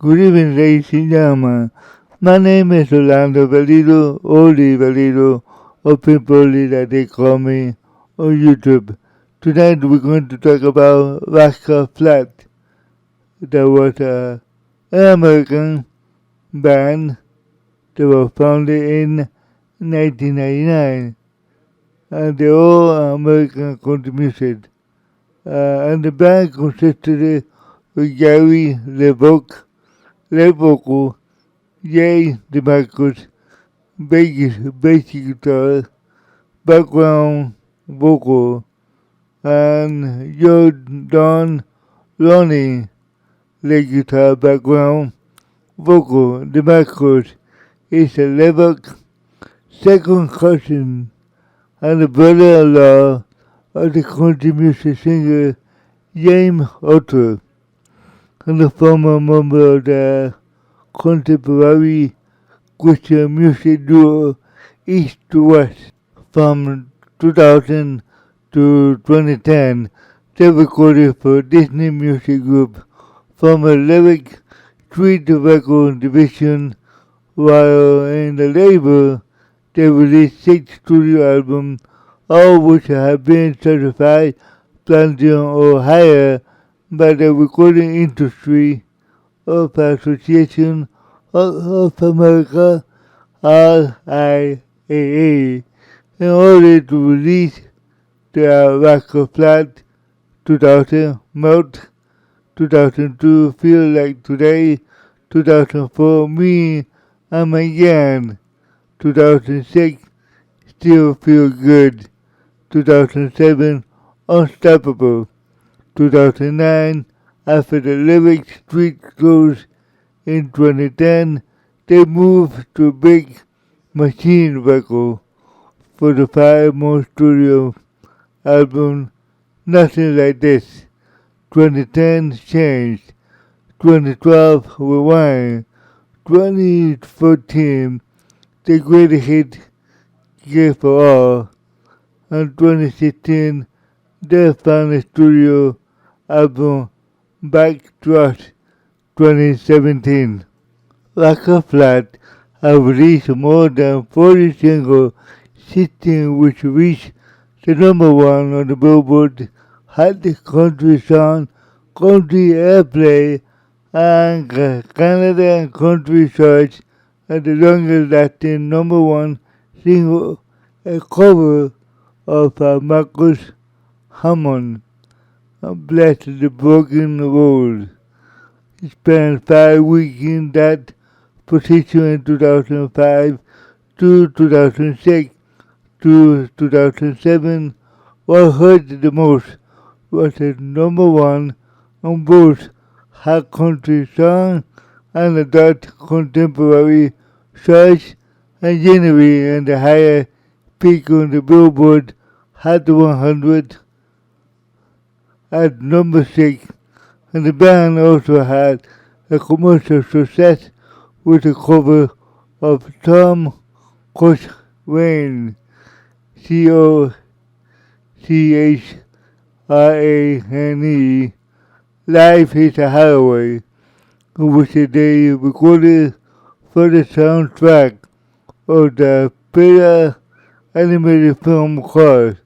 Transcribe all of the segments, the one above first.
Good evening, ladies and gentlemen. My name is Orlando Valido, Oli Valido, or people that they call me on YouTube. Tonight we're going to talk about Rascal Flatts. That was an American band that was founded in 1999. And they're all American country music. And the band consisted of Gary LeVoc, lead vocal, Jay DeMarcus, bass guitar, background vocal, and Joe Don Lonnie, lead guitar, background vocal. DeMarcus is a LeVoc second cousin and the brother-in-law of the country music singer James Otter, and a former member of the contemporary Christian music duo East to West. From 2000 to 2010, they recorded for Disney Music Group from a lyric street record division, while in the label they released 6 studio albums, all which have been certified platinum or higher by the Recording Industry of Association of America, RIAA, in order to release the Rascal Flatts 2000, Melt 2002, Feel Like Today 2004, Me and My Gang 2006, Still Feel Good 2007, Unstoppable 2009. After the lyric street closed in 2010, they moved to Big Machine Records for the 5-month studio album Nothing Like This. 2010 changed. 2012 rewind. 2014 the greatest hit Give for All. And 2016 their final studio album Back to Us 2017. Rascal Flatts have released more than 40 singles, 16 which reached the number 1 on the Billboard Hot Country Song, Country Airplay, and Canada and Country Charts, and the longest lasting number 1 single, a cover of Marcus Hammond, Bless the Broken Road. He spent 5 weeks in that position in 2005 to 2006 to 2007. What hurt the most was the number 1 on both Hot Country Song and Adult Contemporary Charts, and January and the higher peak on the Billboard Hot 100 at number 6. And the band also had a commercial success with a cover of Tom Cochrane, Cochrane, Life is a Highway, which they recorded for the soundtrack of the Pixar animated film called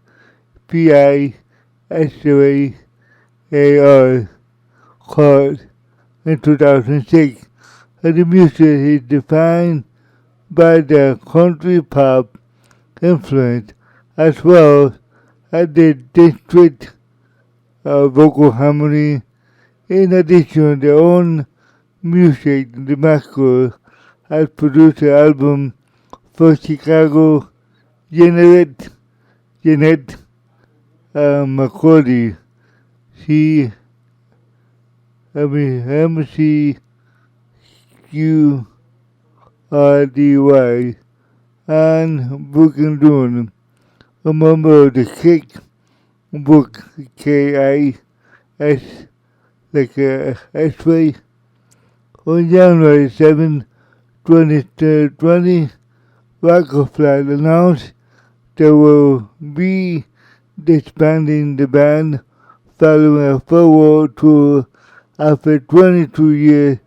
P-I-S-A-R, called in 2006, and the music is defined by the country pop influence as well as the distinct vocal harmony. In addition, their own music, DeMarcus has produced an album for Chicago Jeanette McCordy. MCQRDY, and Brooklyn Dune, a member of the Kick Book, K-I-S, like X-Ray. On January 7, 2020, Rascal Flatts announced they will be disbanding the band following a farewell tour after 22 years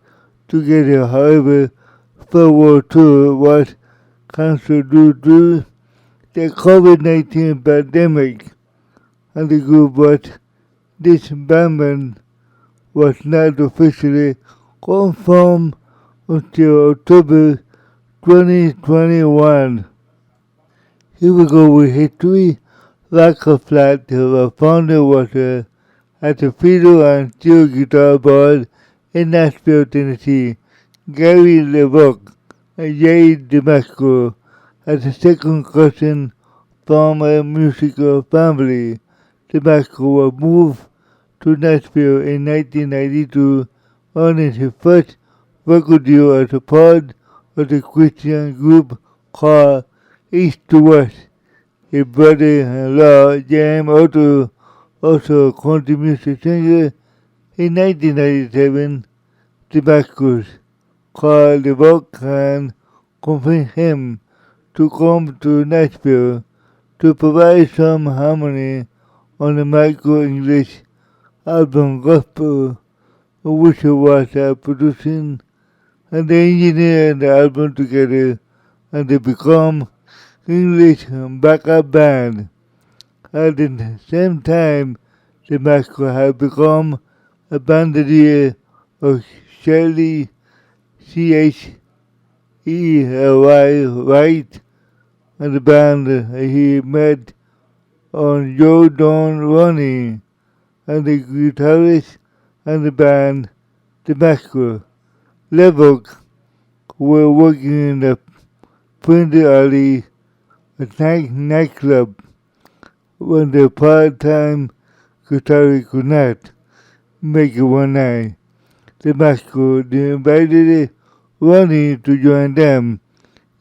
together. However, World War II was cancelled due to the COVID-19 pandemic, and the group was disbanded was not officially confirmed until October 2021. Here we go with history. Rascal Flatts, the founder, was at the fiddle and steel guitar band in Nashville, Tennessee. Gary LeVoc and Jay Damasco as a second cousin from a musical family. Damasco was moved to Nashville in 1992, earning his first record deal as a part of the Christian group called East to West. His brother-in-law, James Otto, also a country music singer. In 1997, Damascus called the Vogue and convinced him to come to Nashville to provide some harmony on the micro-English album Gospel, which was producing, and they engineered the album together, and they become English backup band. At the same time, Damascus had become a bandleader of Shirley Chely Wright, and the band he met on Joe Don Ronnie, and the guitarist and the band Damascus. LeVoc were working in the Printer Alley nightclub when the part-time guitarist could not make it one night. Damascus invited Ronnie to join them.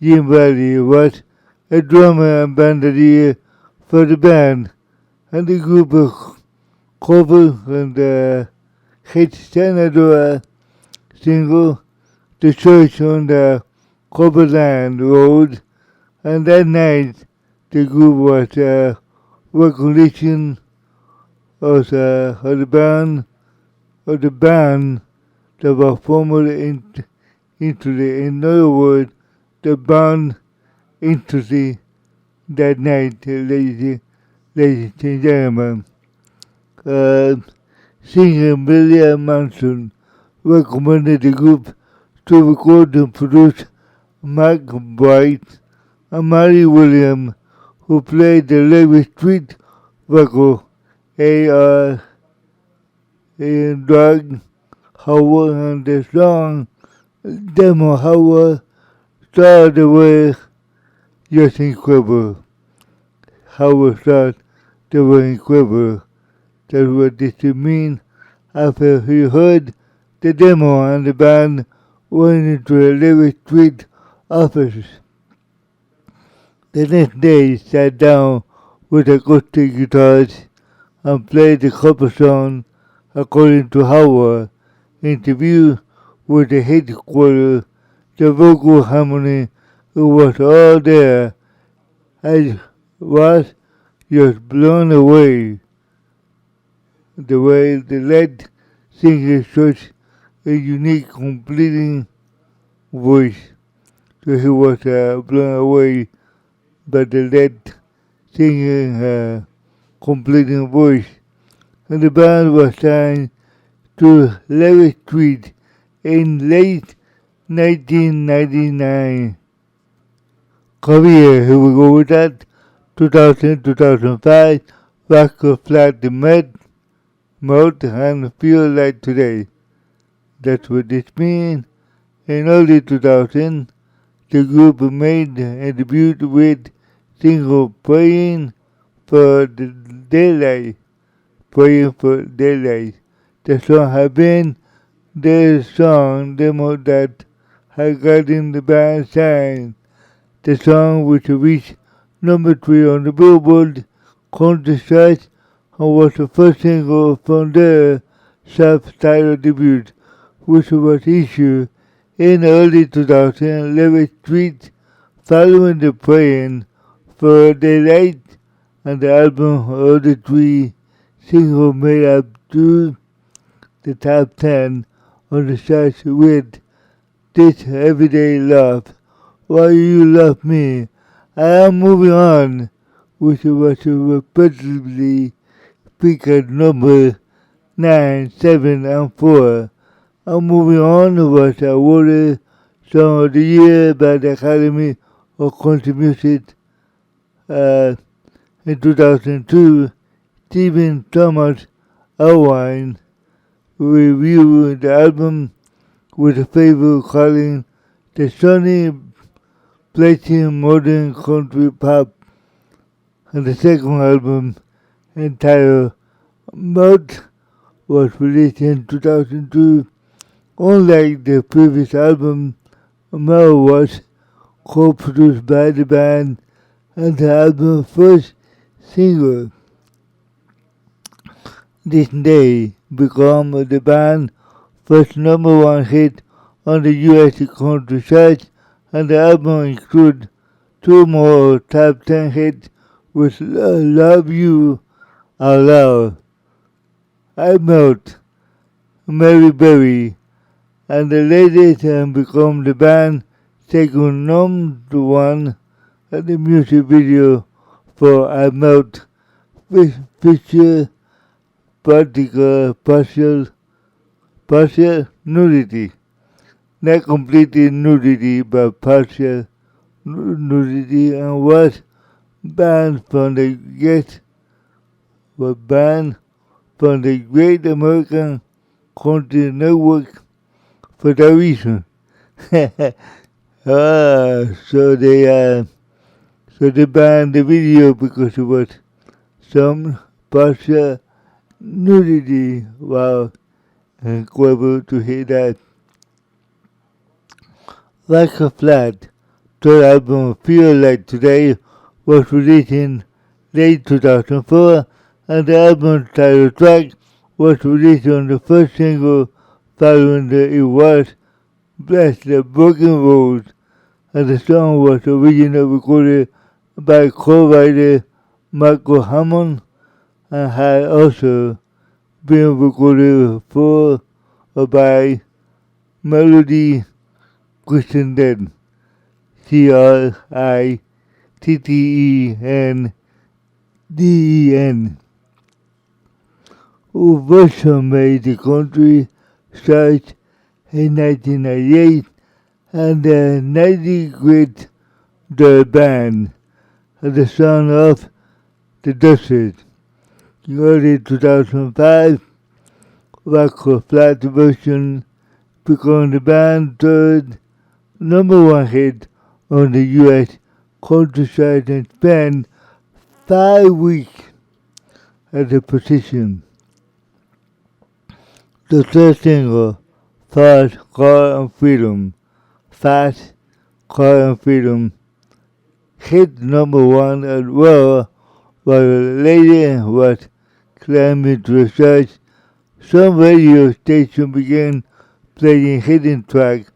Jim Valley was a drummer and bandleader for the band, and the group covered the hit Senadora single, The Church on the Cumberland Road, and that night the group was recognition of the band that was formerly in other words, the band entity that night, ladies and gentlemen. Singer Billy Manson recommended the group to record and produce Mark Bright and Mary Williams, who played the Levi Street vocal, A.R. and Doug Howard, and the song demo Howard started away just incredible. Howard thought they were incredible. That's what this mean after he heard the demo and the band went into the Levi Street office. The next day he sat down with acoustic guitars and played the cover song according to Howard. Interview with the headquarters, the vocal harmony was all there. I was just blown away. The way the lead singer such a unique, completing voice. So he was blown away by the lead singing completing voice. And the band was signed to Levi Street in late 1999. Career, here we go with that. 2000-2005, Rascal Flatts met and feel like today. That's what this means. In early 2000, the group made a debut with single Praying for the Daylight. Praying for Daylight. The song had been their song demo that had gotten the band signed. The song, which reached number 3 on the Billboard country chart, and was the first single from their self-titled debut, which was issued in early 2000. Levi Street, following the Praying for Daylight, and the album of the 3 singles, made up to the top 10 on the charts with this everyday laugh. Why you love me? I am moving on, which was repetitively picked at number 9, 7, and 4. I'm moving on was awarded Song of the Year by the Academy of Country Music in 2002. Stephen Thomas Irwin reviewed the album with a favor calling the sunny, pleasing modern country pop, and the second album, entitled Mouth, was released in 2002. Unlike the previous album, Mouth was co-produced by the band and the album's first single. This day became the band's first number one hit on the US country charts, and the album included two more top 10 hits with Love You Out Loud, I Melt, Mary Berry, and the latest become the band's second number one and the music video for I Melt feature partial nudity. Not completely nudity, but partial nudity, and was banned from the Great American Country Network for that reason. So they banned the video because it was some partial nudity. Wow, clever to hear that. Rascal Flatts' third album, Feel Like Today, was released in late 2004, and the album's title track was released on the first single following the was Bless the Broken Roads, and the song was originally recorded by co-writer Michael Hammond and had also been recorded for or by Melody Crittenden, Crittenden, who version made the country charts in 1998 and the 90 Great The Band, and the song of the Desert. In early 2005, Rascal Flatts version became the band's third number one hit on the US country chart and spent 5 weeks at the position. The third single, Fast Car and Freedom, hit number one as well, while later was climbing to the charts. Some radio stations began playing hidden tracks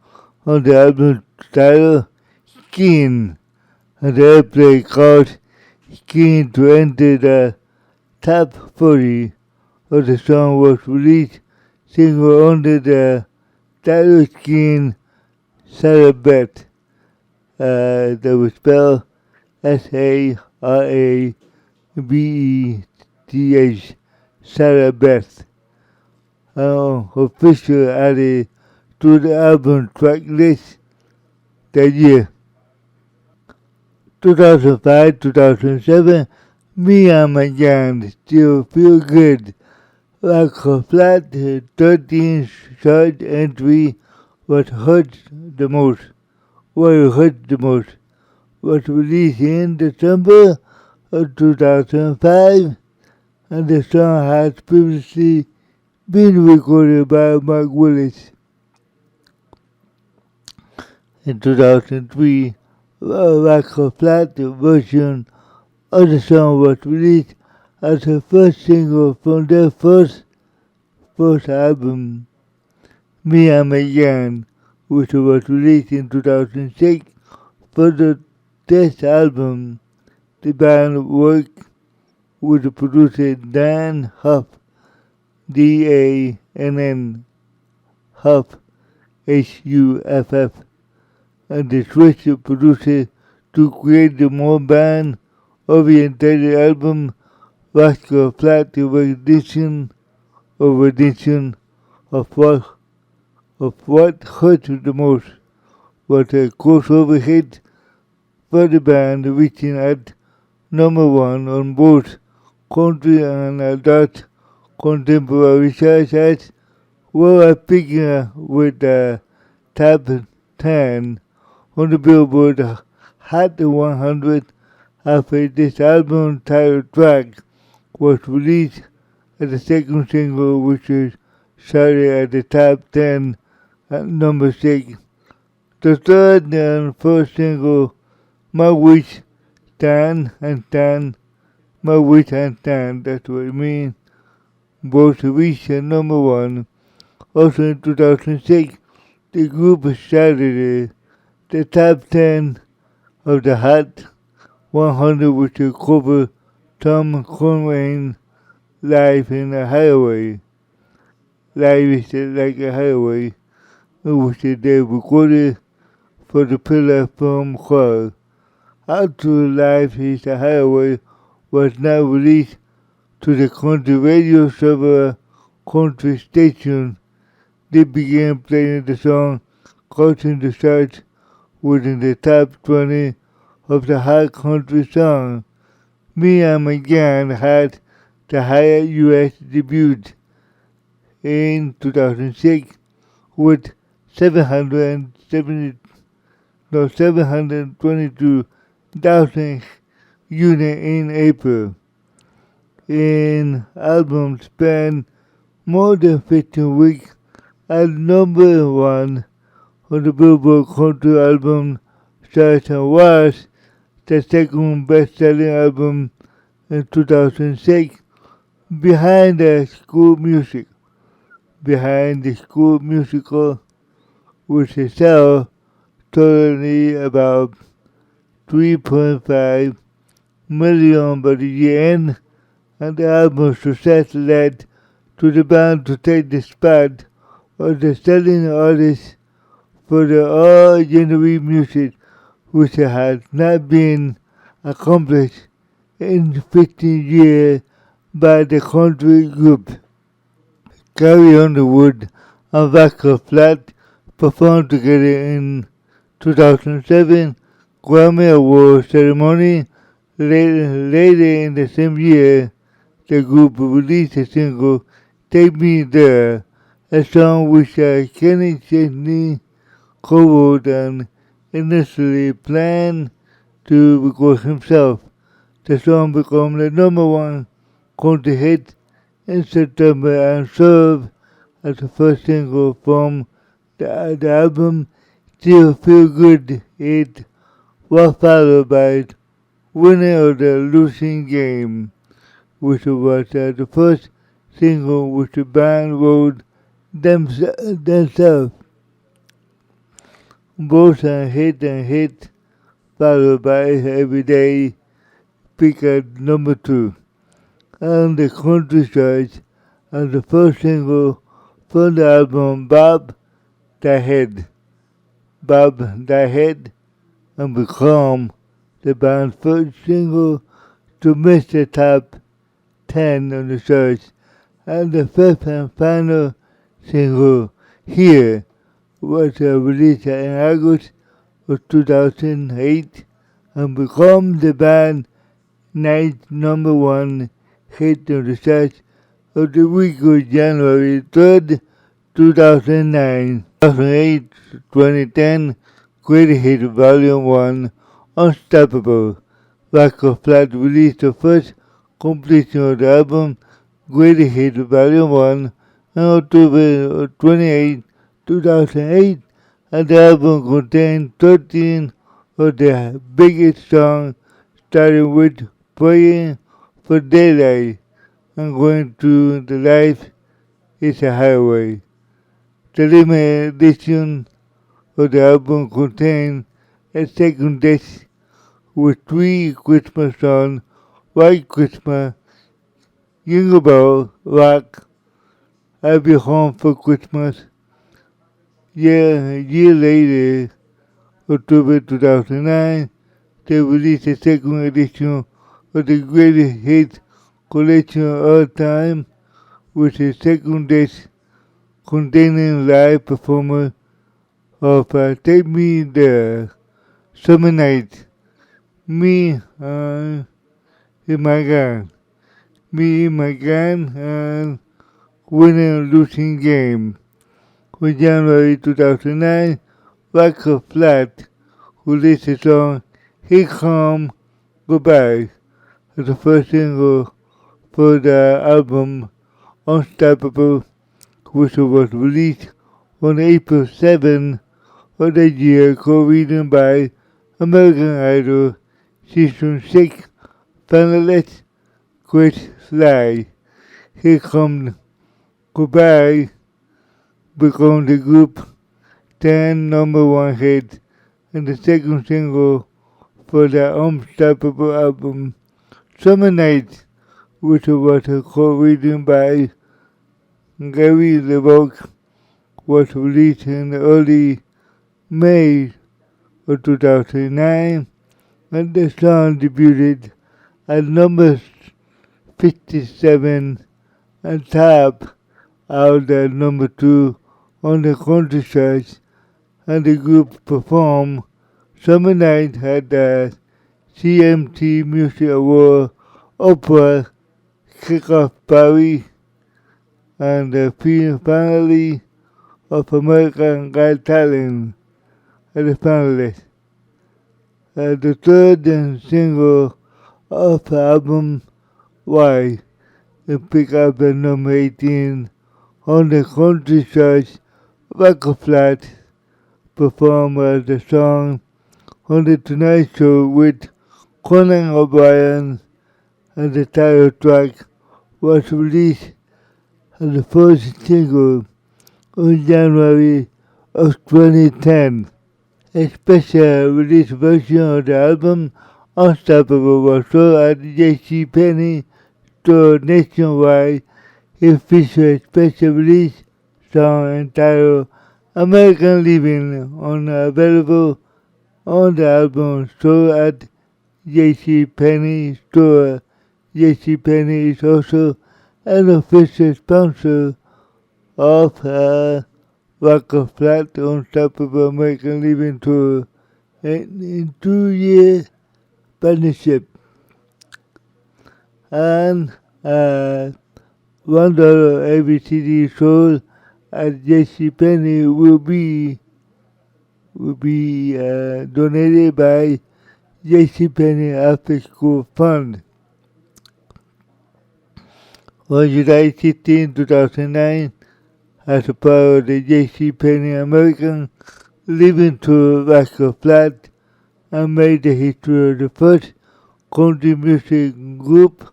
on the album's title, Skiing, and the airplay caused Skiing to enter the top 40 of the song was released single under the title Skiing Sarah Beth, that was spelled Sarabeth, Sarah Beth, officially added to the album track list that year. 2005-2007, Me and My Gang, Still Feel Good. Rascal Flatts' 13th chart entry was hurt the most. Was released in December of 2005, and the song had previously been recorded by Mark Willis. In 2003, Rascal Flatts' version of the song was released as the first single from their first album, Me and My Gang, which was released in 2006. For the test album, the band worked with the producer Dan Huff, D-A-N-N, Huff, HUFF, and the switch producer to create the more band-oriented album Rascal Flatts edition of what hurt the most was a crossover hit for the band, reaching at number one on both country and adult contemporary charts, were picking with the top 10 on the Billboard Hot 100 after this album title track was released as the second single, which was started at the top 10 at number 6. The third and first single, My Wish, Tan and Tan, My Wish and Tan, that's what it means, both reached number one. Also in 2006, the group started the top 10 of the Hot 100 with the cover Tom Conway's Live in a Highway. Live is like a highway, which they recorded for the Pillar Film Choir. After Live is a Highway was now released to the country radio several country stations. They began playing the song, causing the charts within the top 20 of the hot country song. Me and My Gang had the highest U.S. debut in 2006 with 722,000 units in April. In album span more than 15 weeks at number one on the Billboard Country Album charts and was the second best-selling album in 2006 behind the School Musical, which sells totally about 3.5 million by the year end, and the album's success led to the band to take the spot of the selling artist for the all-genre music, which had not been accomplished in 15 years by the country group. Carrie Underwood and Rascal Flatts performed together in 2007 Grammy Award ceremony. Later in the same year, the group released a single, Take Me There, a song which Kenny Chesney covered and initially planned to record himself. The song became the number one country hit in September and served as the first single from the album Still Feel Good. It was followed by Winner of the Losing Game, which was the first single which the band wrote themselves. Both are hit and hit, followed by Every Day, peaked at number 2 on the country charts, and the first single from the album Bob the Head, and become the band's first single to miss the top 10 on the charts, and the fifth and final single, Here, was released in August of 2008 and became the band's ninth number one hit on the charts of the week of January 3rd, 2009. 2008-2010 Greatest Hit Volume 1 Unstoppable. Rascal Flatts released the first completion of the album Greatest Hit Volume 1 on October 28, 2008, and the album contained 13 of the biggest songs, starting with Praying for Daylight and Going Through the Life is a Highway. The limited edition of the album contained a second disc with 3 Christmas songs: White Christmas, Jingle Bell Rock, I'll Be Home for Christmas, A year later, October 2009, they released the second edition of the greatest hits collection of all time, with a second disc containing live performance of Take Me There, Summer Night, Me in My Gun, Me in My Gun, and Winning and Losing Game. In January 2009, Rascal Flatts released the song Here Come Goodbye as the first single for the album Unstoppable, which was released on April 7 of the year, co-written by American Idol Season 6 finalist Chris Sly. Here Come Goodbye became the group's 10th number one hit and the second single for the Unstoppable album. Summer Night, which was co-written by Gary LeVoque, was released in early May of 2009, and the song debuted at number 57 and topped out at number 2 on the country charts, and the group performed Summer Night at the CMT Music Award Opera Kickoff Party and the finale of American Got Talent as a finalist. The third single of the album, Why, it picked up at number 18 on the country charts. Rascal Flatts performed as the song on The Tonight Show with Conan O'Brien, and the title track was released as the first single in January of 2010. A special release version of the album Unstoppable was sold at the JCPenney store nationwide. It featured a special release song entitled American Living available on the album sold at JCPenney store. JCPenney is also an official sponsor of Rascal Flatts Unstoppable American Living Tour in 2-year partnership. And $1 every CD sold at JCPenney will be donated by JCPenney After School Fund. On July 16, 2009, as a part of the JCPenney American Living Tour, Rascal Flatts made the history of the first country music group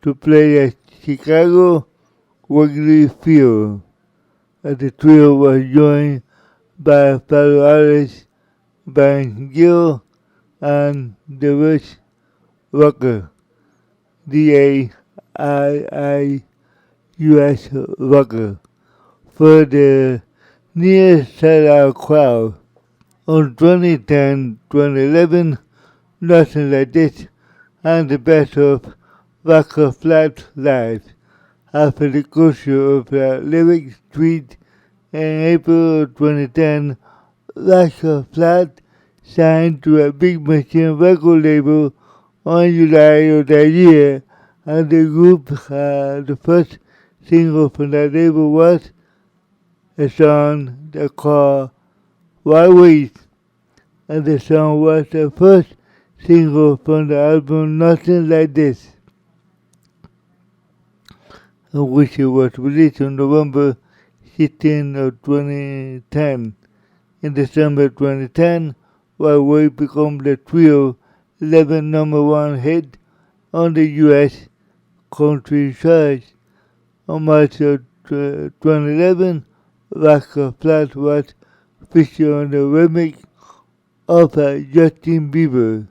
to play at Chicago Wrigley Field. The trio was joined by fellow artists Ben Gill and DeWitt Rucker, DAIIUS Rucker, for the near sellout crowd. On 2010-2011, Nothing Like This and the best of Rascal Flatts live. After the closure of the Lyric Street in April 2010, Rascal Flatts signed to a Big Machine record label on July of that year, and the group, the first single from that label was a song called Why Wait, and the song was the first single from the album Nothing Like This, which was released on November 16 of 2010. In December 2010, Why Wait became the trio 11th number one hit on the U.S. country charts. On March of 2011, Rascal Flatts was featured on the remix of Justin Bieber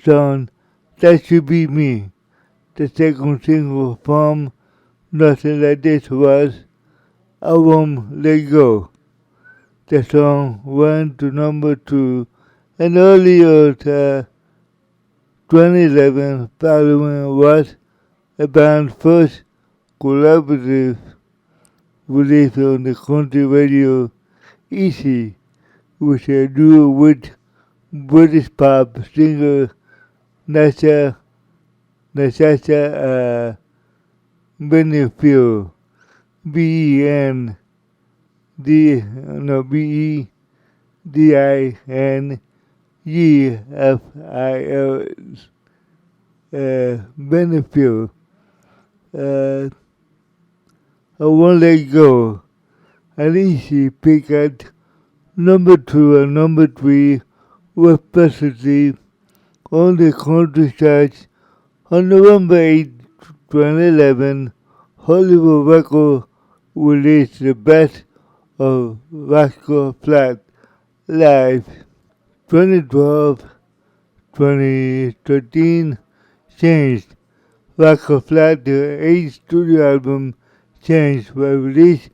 song That Should Be Me. The second single from Nothing Like This was I Won't Let Go. The song went to number 2 and earlier 2011 following was a band's first collaborative release on the country radio Easy, which a duo with British pop singer Natasha Benefiel, Benedifil, Benefiel. I won't let go. And Easy picked at number 2 and number 3 respectively on the country charts on November 8, 2011. Hollywood Record released the best of Rascal Flatts live. 2012, 2013 changed. Rascal Flatts, the 8th studio album, Change, was released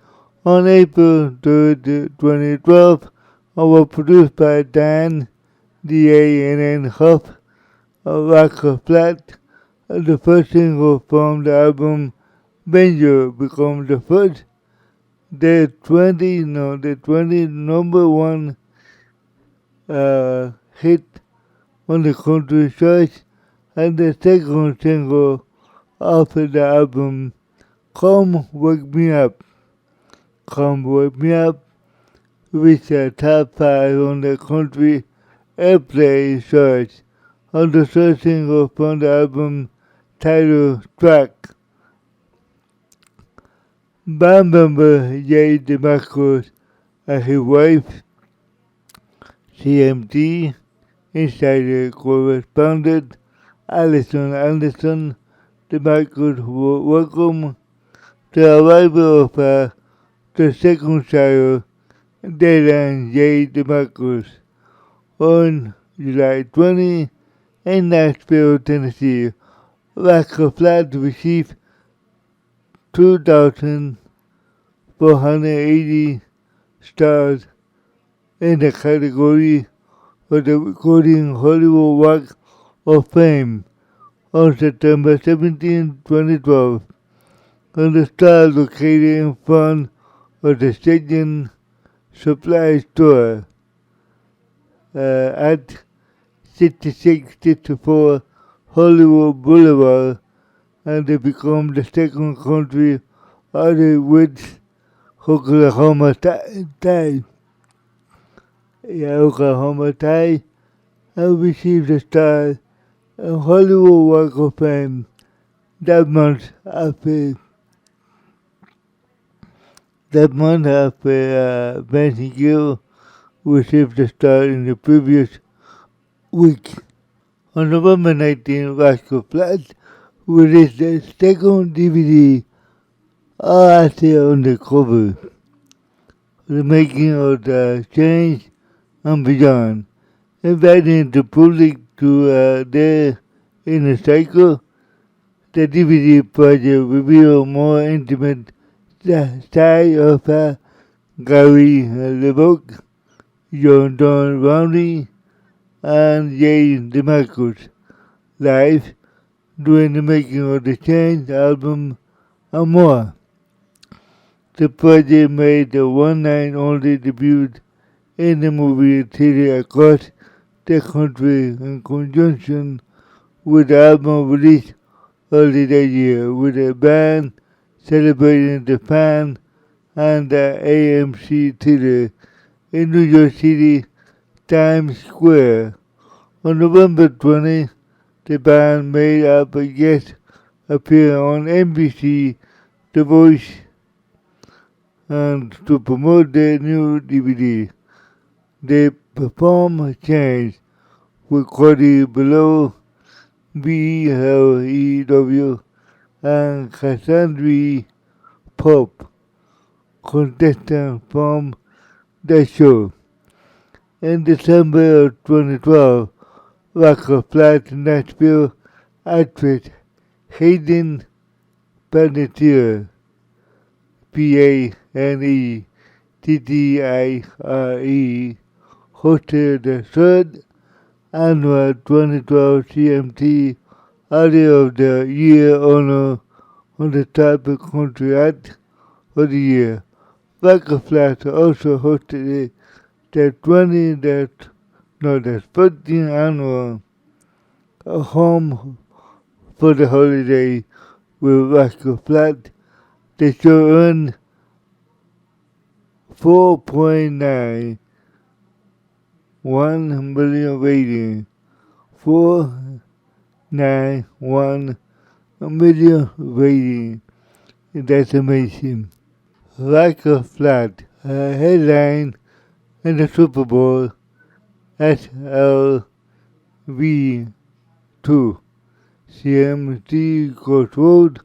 on April 3rd, 2012 and was produced by Dan D.A.N.N. Huff of Rascal Flatts. The first single from the album, Benjo, became the first, the 20 number 1 hit on the country charts, and the second single off the album, Come Wake Me Up. Come Wake Me Up reached the top 5 on the country airplay charts on the third single from the album title track. Band member Jay DeMarcus and his wife, CMT Insider correspondent Alison Anderson DeMarcus welcomed the arrival of the second child, Dylan J. DeMarcus, on July 20 in Nashville, Tennessee. Rascal Flatts received 2,480 stars in the category of the Recording Hollywood Walk of Fame on September 17, 2012, and the star located in front of the Station Supply Store at 6664 Hollywood Boulevard, and they become the second country artist with Oklahoma tie, and received a star in Hollywood Walk of Fame that month after Benny Gill received a star in the previous week. On November 19, Rascal Flatts released the second DVD, All I See on the Cover, The Making of the Change and Beyond, inviting the public to their inner cycle. The DVD project revealed more intimate side of Gary LeBock, John Don Rowney, and Jay DeMarcus live during the making of the Change album and more. The project made the one-night-only debut in the movie theater across the country in conjunction with the album release early that year, with the band celebrating the fan and the AMC Theater in New York City, Times Square. On November 20, the band made up a guest appearance on NBC The Voice and to promote their new DVD. They performed Change with Cody Below, BLEW, and Cassandra Pope, contestant from the show. In December of 2012, Rascal Flatts Nashville actress Hayden Panettiere, Panettiere, TTIRE hosted the third annual 2012 CMT Audio of the Year honor on the type of country act for the year. Rascal Flatts also hosted the 14th annual Home for the Holiday with Rascal Flatts. The show earned 4.91 million ratings. 491 million ratings. That's amazing. Rascal Flatts headline in the Super Bowl SLV2 CMT Crossroad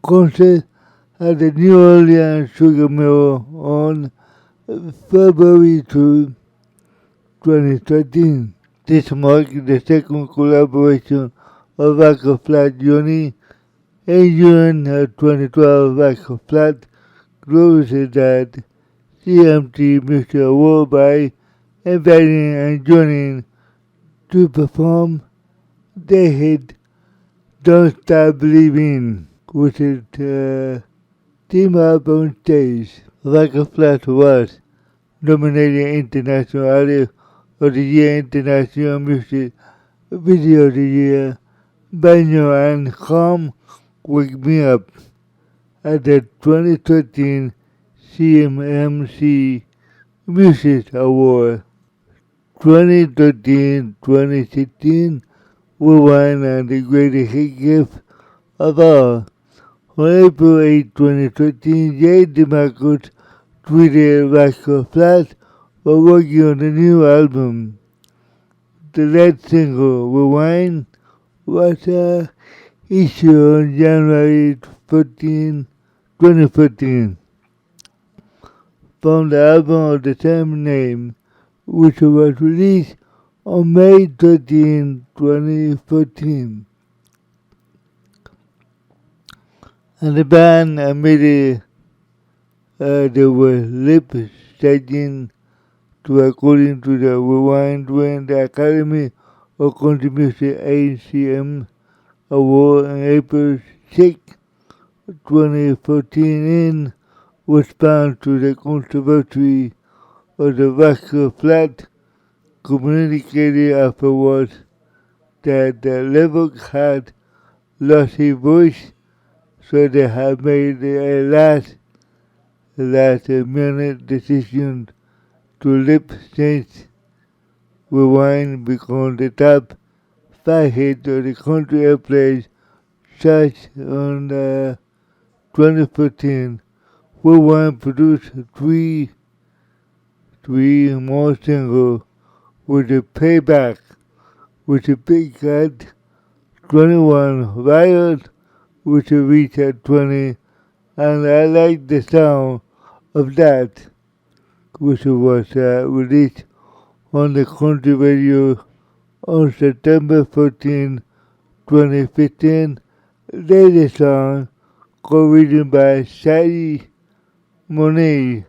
concert at the New Orleans Sugar Mill on February 2, 2013. This marks the second collaboration of Rascal Flatts Johnny. In June 2012, Rascal Flatts closed that CMT Music Award by inviting and joining to perform their hit Don't Stop Believing, which is team up on stage. Rascal Flatts was nominated International Artist of the Year, International Music Video of the Year, Banjo and Come Wake Me Up at the 2013 CMMC Music Award. 2013-2016 were one of the greatest hit gift of all. On April 8, 2013, Jay DeMarcus tweeted Rascal Flatts were working on a new album. The lead single, Rewind, was issued on January 14, 2014, from the album of the same name, which was released on May 13, 2014. And the band admitted they were lip syncing to according to the Rewind when the Academy of Country Music ACM Award on April 6, 2014 in response to the controversy of the Rascal Flatts communicated afterwards that the label had lost his voice, so they have made a last-minute decision to lip sync. Rewind became the top 5 hit of the country airplay chart on 2014. Rewind produced three more singles with the Payback, which a big cut, 21 Riot, which reached at 20, and I like the sound of that, which was released on the country radio on September 14, 2015. Latest song, co-written by Sadie Monet,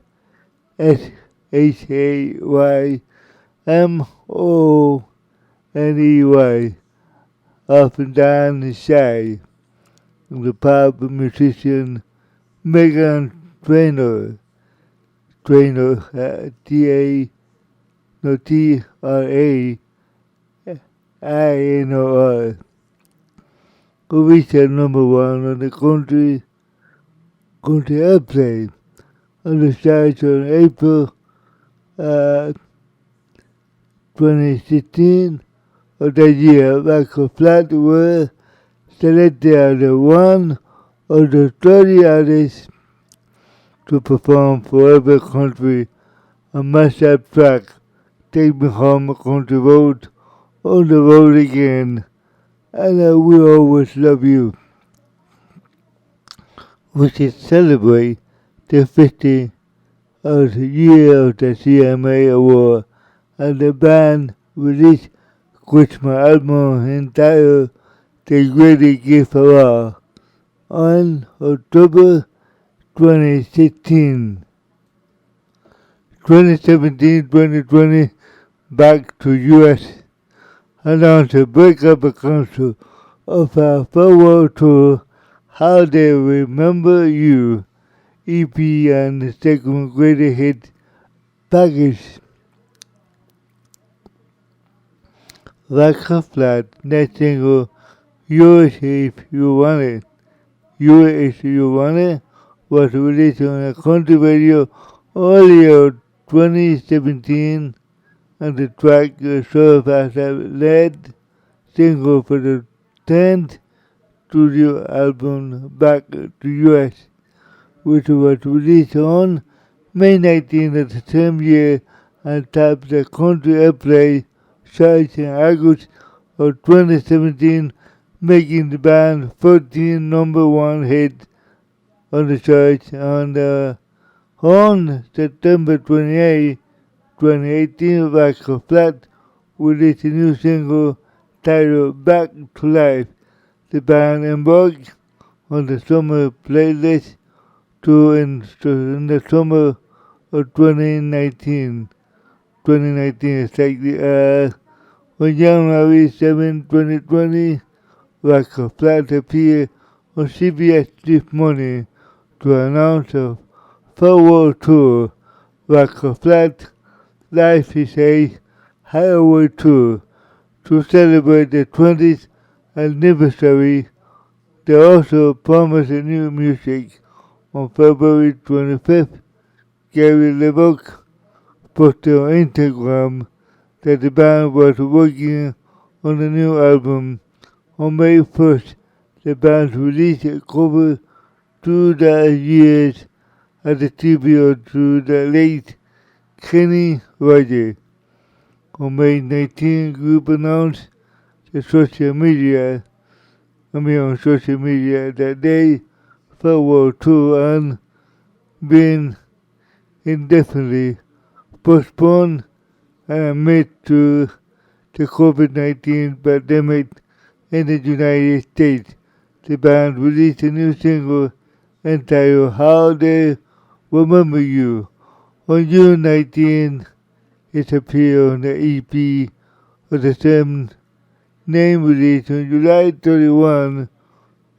SHAYMONEY, often Dan Shy, the pop musician Megan Trainor, Trainor, who reached number one on the country airplay on the charts on April 2016 of that year. Rascal Flatts were selected as one of the 30 artists to perform Forever Country, a mashup track, Take Me Home Country Road, On the Road Again, and I Will Always Love You, which is celebrate the 50th of the year of the CMA Award, and the band released Christmas album entitled The Greatest Gift of All on October 2016. 2017-2020 back to US. Announced a breakup council of our farewell tour, How They Remember You EP and the second greatest hit package. Rascal Flatts next single, Yours If You Want It. Yours If You Want It was released on a country radio earlier 2017 and the track served as a lead single for the 10th studio album Back to US, which was released on May 19 of the same year and topped the country airplay charts in August of 2017, making the band 14 number one hits on the charts. On September 28, 2018, Rascal Flatts released a new single titled Back to Life. The band embarked on the summer playlist tour in the summer of 2019. 2019 exactly. On January 7, 2020, Rascal Flatts appeared on CBS This Morning to announce a farewell tour. Rascal Flatts Life is a highway tour to celebrate the 20th anniversary. They also promised new music on February 25th. Gary LeBock posted on Instagram that the band was working on a new album. On May 1st, the band released a cover 2 years as a tribute to the late Kenny Rogers. On May 19, group announced on social media that they farewell tour and been indefinitely postponed amid to the COVID-19 pandemic in the United States. The band released a new single entitled How They Remember You. On June 19, it appeared on the EP of the same name released on July 31,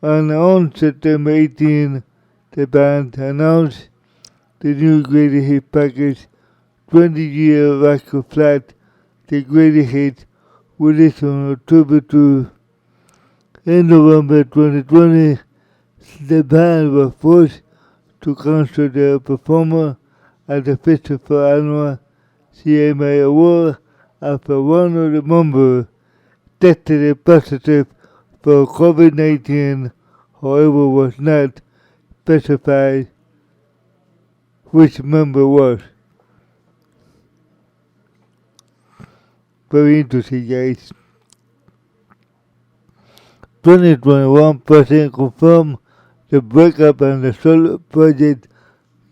and on September 18, the band announced the new greatest hit package, 20-year Rascal Flatts, the greatest hit, released on October 2. In November 2020, the band was forced to cancel their performance at the festival annual CMA Award after one of the members tested positive for COVID-19, however was not specified which member was. Very interesting, guys. 2021 confirmed the breakup and the solo project.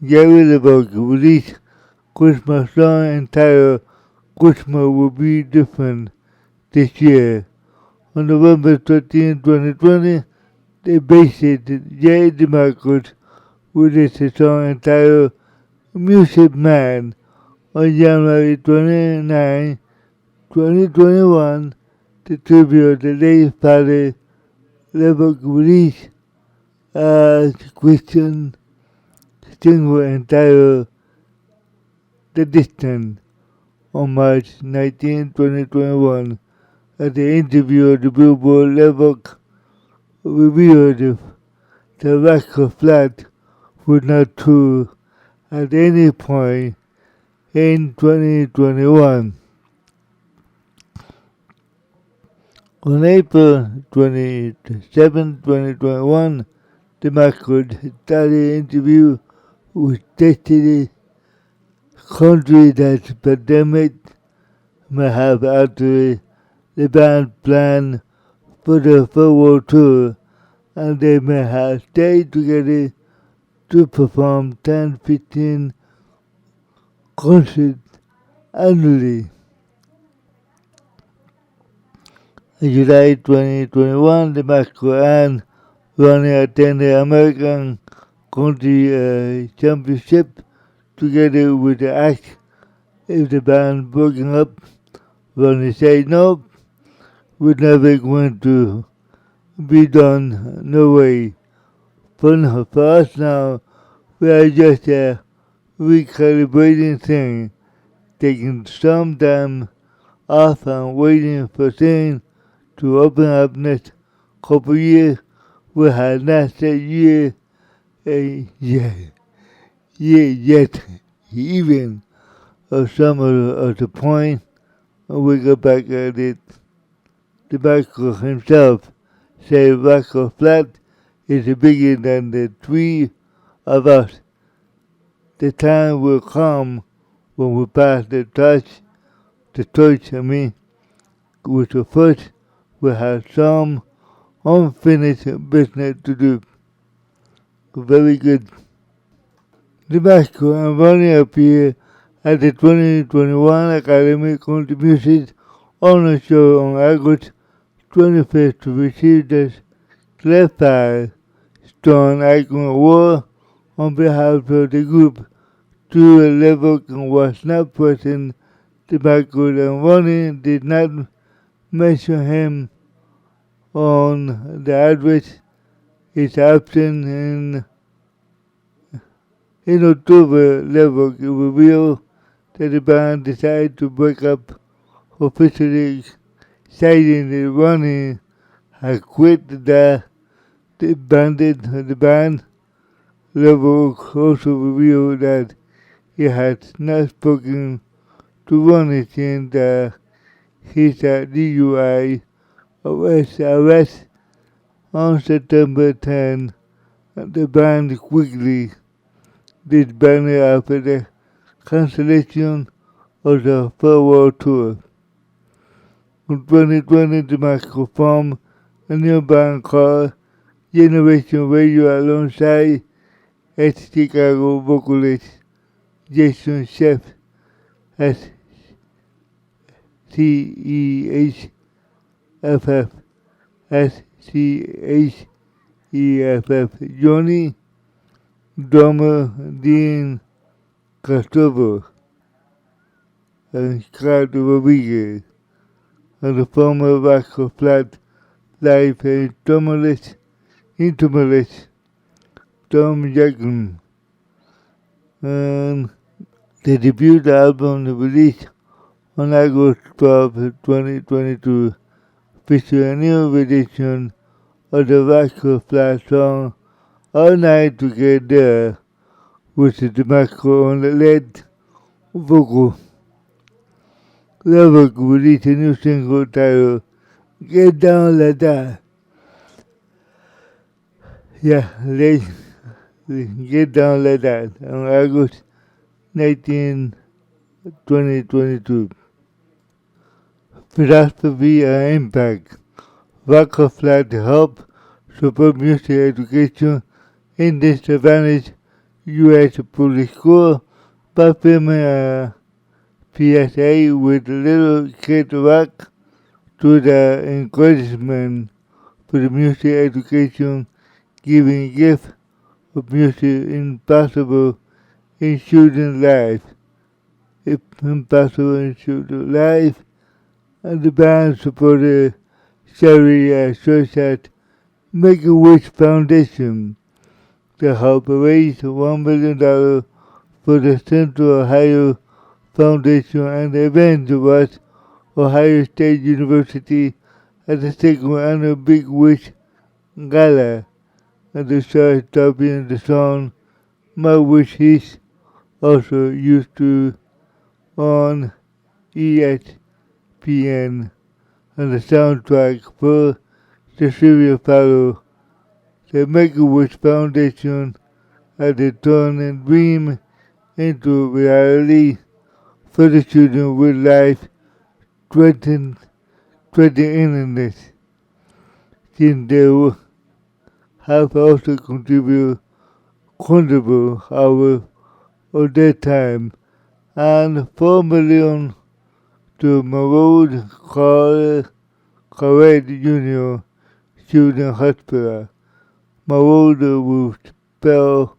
Gary LeBock released Christmas song entitled Christmas Will Be Different this year. On November 13, 2020, the bassist Jay DeMarcus released a song entitled Music Man. On January 29, 2021, the tribute of the late father LeBock released a Christian single entitled The Distance. On March 19, 2021, at the interview of the Billboard, LeBock revealed the Rascal Flatts would not tour at any point in 2021. On April 27, 2021, DeMarcus started an interview with Destiny country that the pandemic may have altered the band's plan for the farewell tour, and they may have stayed together to perform 10-15 concerts annually. In July 2021, DeMarcus and Ronnie attended the American Country Championship together with the act if the band broken up, Ronnie said, "No, we're never going to be done, no way. For us now, we are just a recalibrating thing, taking some time off and waiting for things to open up next couple years. We had not said yet, even of some of the point we go back at it. The Michael himself said Rascal Flatts is bigger than the three of us. The time will come when we pass the torch, with the first we have some unfinished business to do. Very good. Damasco and Ronnie appear at the 2021 Academy Country Music Honor Show on August 25th to receive the Clefire Stone Icon Award on behalf of the group. To a level was not present. Damasco and Ronnie did not mention him on the address. His absence in October, Level revealed that the band decided to break up officially, citing that Ronnie had quit the band. Level also revealed that he had not spoken to Ronnie since his DUI arrest on September 10. The band quickly disbanded after the cancellation of the farewell tour. In 2020, Damasco formed a new band called Generation Radio alongside ex-Chicago vocalist Jason Sheff as CEHFF, Johnny drummer Dean Castrovo and Scott Rodriguez, and the former Rascal Flatts live instrumentalist Tom Jackson. And the debut album released on August 12, 2022, featured a new rendition of the Rascal Flatts song All Night to Get There, with the Damasco on the lead vocal. Level released a new single titled Get Down Like That. Let's Get Down Like That on August 19, 2022. Philosophy and Impact. Rascal Flatts help support music education in disadvantaged U.S. public school by filming a PSA with little kid rock to the encouragement for the music education, giving gift of music impossible in student life. If impossible in student life, and the band supported charity such as Make-A-Wish Foundation to help raise $1 million for the Central Ohio Foundation, and the event was Ohio State University at the second annual Big Wish Gala, and the show stopping the song My Wish Is also used to on ESPN, and the soundtrack for the series follow. The Make-A-Wish Foundation had a turn and dream into reality for the children with life-threatening illness. Since they have also contributed hours of their time and $4 million to Marode Correct Junior Children's Hospital. Marode will spell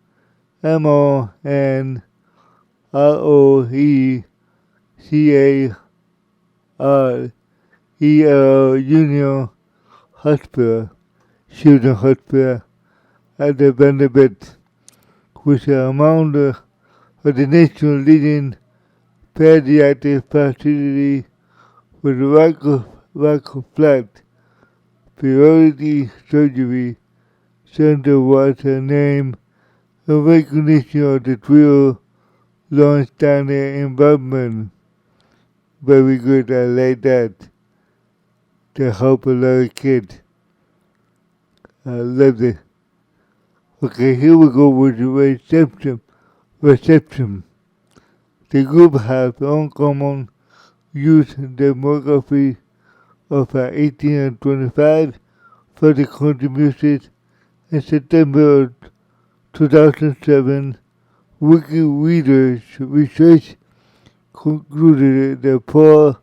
MONROE Union Hospital, Children's Hospital at the Vanderbilt, which is among the nation's leading pediatric facility with Rascal Flatts Priority Surgery Center was named in recognition of the trio long-standing involvement. Very good, I like that. To help a lot of kids. I love it. Okay, here we go with the reception. The group has uncommon youth demography of 18 and 25 for the contributed in September of 2007. Wikireader's research concluded that poor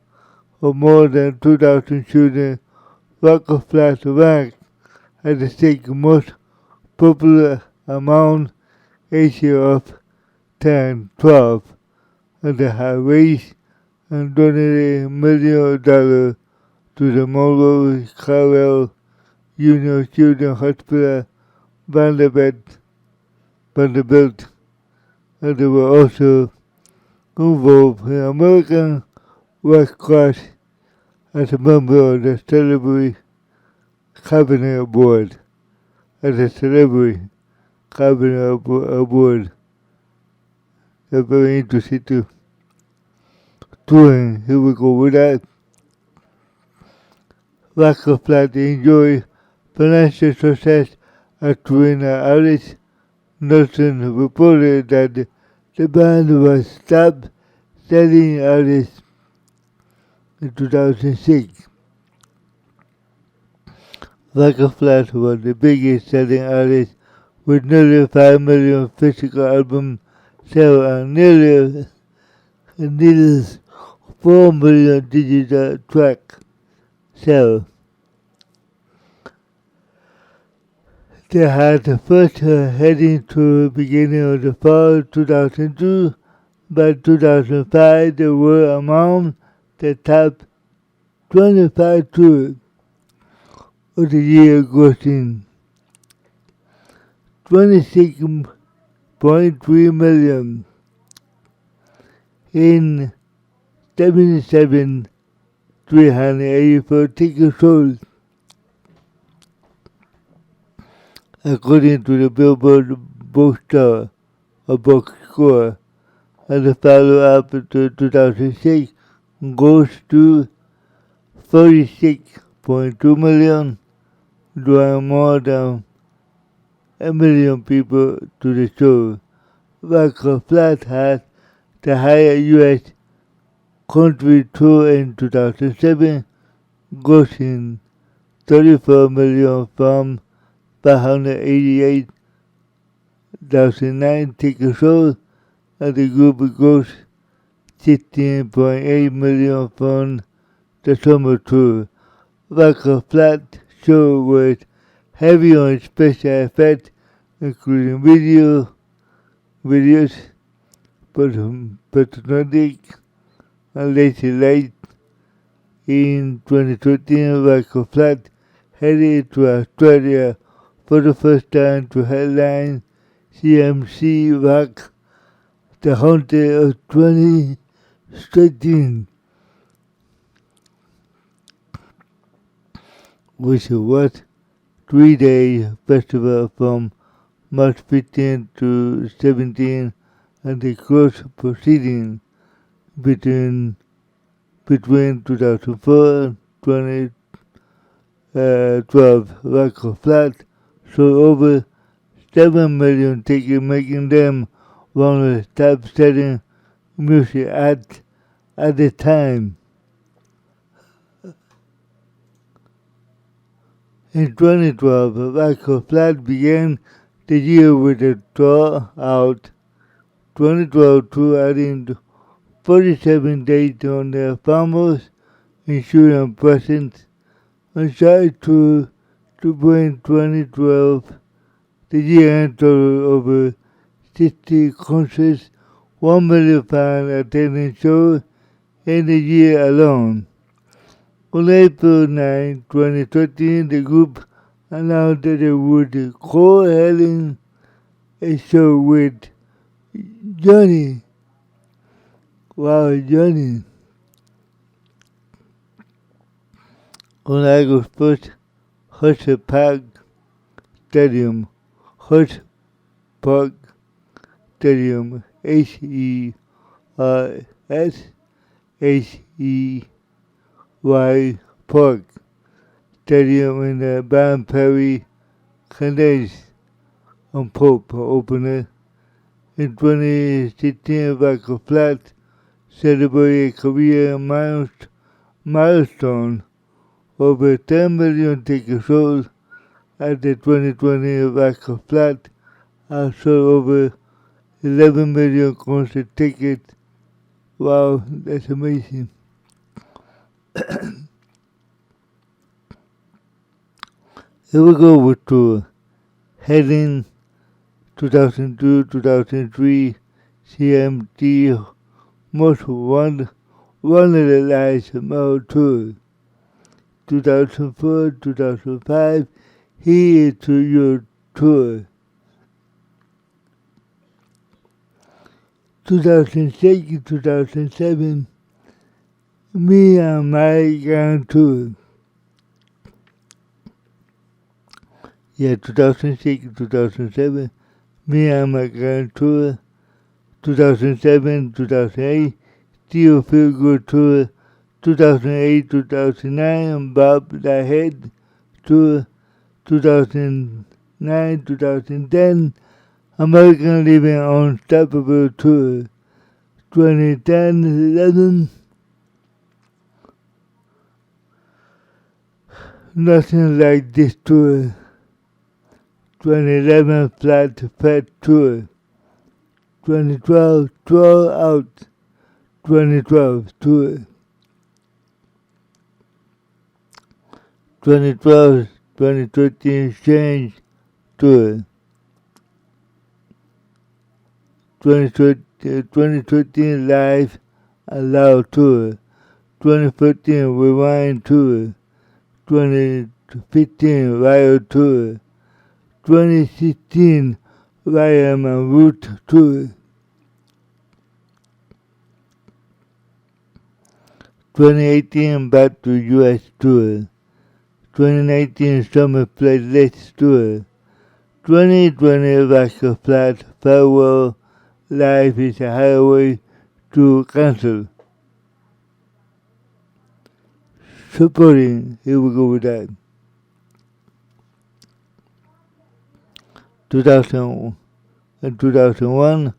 of more than 2,000 children, Rascal Flatts ranked as the second most popular among ages of 10-12, and they have raised and donated millions of dollars to the Monroe Carroll Union Children's Hospital, Vanderbilt, and they were also involved in American Red Cross as a member of the Celebrity Cabinet Board. As a Celebrity Cabinet Board. They're very interesting too. Touring, here we go with that. Rascal Flatts enjoyed financial success as touring artist. Nelson reported that the band was stopped selling artists in 2006. Rascal Flatts was the biggest selling artist with nearly 5 million physical album sales and nearly 4 million digital track sales. They had the first heading to the beginning of the fall 2002. By 2005, they were among the top 25 tours of the year, grossing $26.3 million in 77,384 tickets sold, according to the Billboard bookstore or bookstore, and the follow-up to 2006 goes to 46.2 million, drawing more than 1 million people to the show. Rascal Flatts had the highest U.S. country tour in 2007, grossing 34 million from 588,009 tickets sold, and the group grossed 16.8 million from the summer tour. Rascal Flatts show was heavy on special effects, including videos, patriotic, and lazy light. In 2013, Rascal Flatts headed to Australia for the first time to headline CMC Rock, the Haunted of 2013, which was 3-day festival from March 15 to 17, and the close proceeding between 2004 and 2012. Rascal Flatts sold over 7 million tickets, making them one of the top-selling music acts at the time. In 2012, Rascal Flatts began the year with a tour out 2012 tour, adding 47 dates on their famous insurance presence, and tried to bring 2012 the year-end total over 60 concerts, 1 million fans attending shows in a year alone. On April 9, 2013, the group announced that they would co-heading a show with Johnny. Wow, Johnny. On August 1st, Hershey Park Stadium, Hershey Park Stadium, Hershey Park Stadium in the Banbury, Kansas, on Pope opener. In 2016, Rascal Flatts celebrated a career milestone. Over 10 million tickets sold at the 2020 Rascal Flatts have sold over 11 million concert tickets. Wow, that's amazing. Here we go with tour. Heading 2002-2003 CMT Most Wanted Mode Tour. 2004-2005 Here to Your Tour. 2006-2007 Me and My Gang Tour. 2006-2007 Me and My Gang Tour. 2007-2008 Still Feel Good Tour. 2008-2009 Bob the Head Tour. 2009-2010 American Living Unstoppable Tour. 2010-11 Nothing Like This Tour. 2011 Flat Fat Tour. 2012 12 Out 2012 Tour. 2012-2013 Change Tour. 2013 Live and Loud Tour. 2014 Rewind Tour. 2015 Riot Tour. 2016 Riot and Root Tour. 2018 Back to US Tour. 2019 Summer Playlist Tour. 2020 Rascal Flatts Farewell Life is a Highway to Cancel. Supporting, here we go with that. 2000 and 2001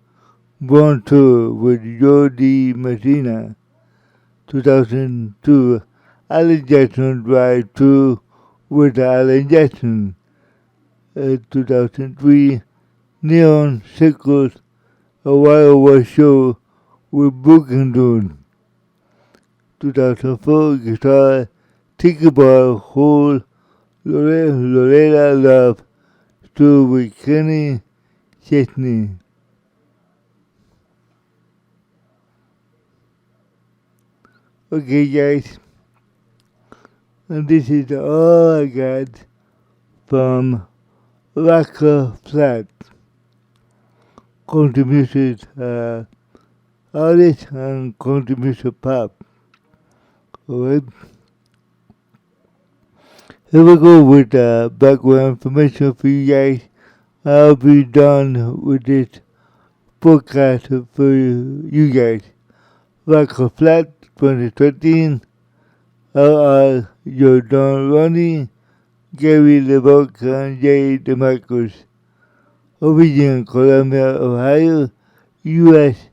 Born Tour with Jody Messina. 2002 Alan Jackson Drive Tour with Alan Jackson. 2003 Neon Circles, a Wild West show with Booking Dude. 2004 Guitar Ticketball Hole Loretta Love Tour with Kenny Chesney. Okay guys, and this is all I got from Rascal Flatts. Country music artist and country music pop. Alright. Here we go with background information for you guys. I'll be done with this podcast for you guys. Rascal Flatts 2013. R.R. Jordan Ronnie, Gary LeBock, and Jay DeMarcus. Origin Columbia, Ohio, U.S.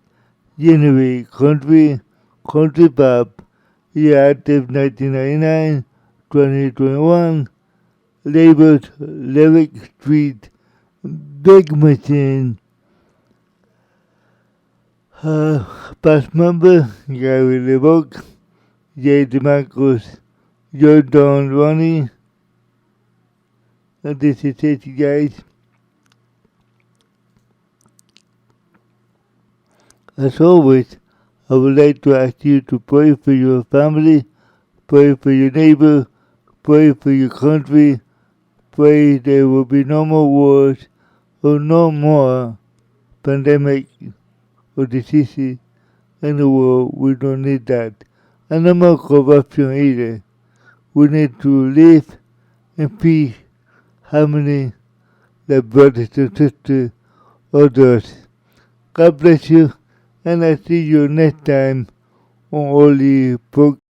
January Country Pop, year active 1999, 2021. Labeled Lyric Street, Big Machine. Past member Gary LeBock, Jay DeMarcus, Jordan Ronnie. And this is it, guys. As always, I would like to ask you to pray for your family, pray for your neighbor, pray for your country, pray there will be no more wars or no more pandemic or diseases in the world. We don't need that. And no more corruption either. We need to live in peace, harmony, like brothers and sisters, others. God bless you, and I see you next time on Holy Book.